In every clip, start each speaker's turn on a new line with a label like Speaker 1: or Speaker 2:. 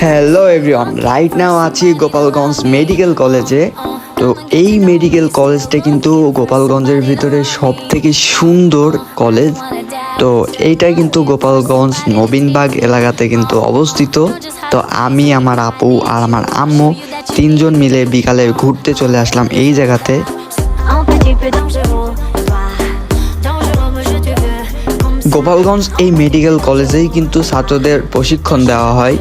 Speaker 1: Hello everyone, right now আছি Gopalganj medical কলেজে। তো এই মেডিকেল কলেজটা কিন্তু গোপালগঞ্জের ভিতরে সব থেকে সুন্দর কলেজ। তো এইটা কিন্তু গোপালগঞ্জ নবীনবাগ এলাকাতে কিন্তু অবস্থিত। তো আমি, আমার আপু আর আমার আম্মু তিনজন মিলে বিকালে ঘুরতে চলে আসলাম এই জায়গাতে। গোপালগঞ্জ এই মেডিকেল কলেজেই কিন্তু ছাত্রদের প্রশিক্ষণ দেওয়া হয়।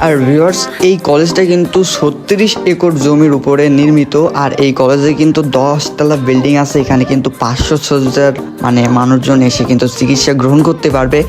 Speaker 1: আর ভিউয়ার্স, এই কলেজটা কিন্তু 36 একর জমির উপরে নির্মিত। আর এই কলেজে কিন্তু 10 তলা বিল্ডিং আছে। এখানে কিন্তু 500 সজ্জার মানুষজন এসে কিন্তু চিকিৎসা গ্রহণ করতে পারবে।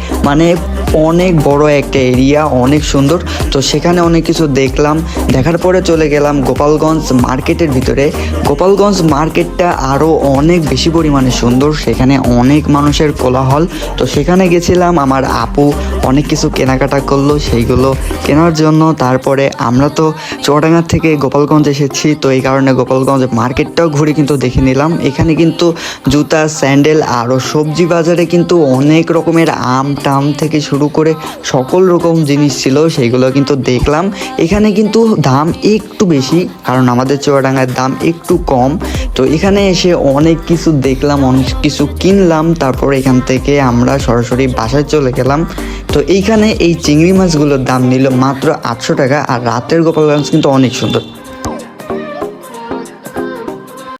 Speaker 1: অনেক বড় একটা এরিয়া, অনেক সুন্দর। তো সেখানে অনেক কিছু দেখলাম, দেখার পরে চলে গেলাম গোপালগঞ্জ মার্কেটের ভিতরে। গোপালগঞ্জ মার্কেটটা আরও অনেক বেশি পরিমাণে সুন্দর, সেখানে অনেক মানুষের কোলাহল। তো সেখানে গেছিলাম, আমার আপু অনেক কিছু কেনাকাটা করলো, সেইগুলো কেনার জন্য। তারপরে আমরা তো চুয়াডাঙ্গা থেকে গোপালগঞ্জ এসেছি, তো এই কারণে গোপালগঞ্জ মার্কেটটাও ঘুরে কিন্তু দেখে নিলাম। এখানে কিন্তু জুতা, স্যান্ডেল আরও সবজি বাজারে কিন্তু অনেক রকমের আম টাম থেকে শুরু করে সকল রকম জিনিস ছিল, সেইগুলো কিন্তু দেখলাম। এখানে কিন্তু দাম একটু বেশি, কারণ আমাদের চুয়াডাঙ্গার দাম একটু কম। তো এখানে এসে অনেক কিছু দেখলাম, অনেক কিছু কিনলাম। তারপর এখান থেকে আমরা সরাসরি বাসায় চলে গেলাম। তো এইখানে এই চিংড়ি মাছগুলোর দাম নিল মাত্র 800 টাকা। আর রাতের গোপালগঞ্জ কিন্তু অনেক সুন্দর।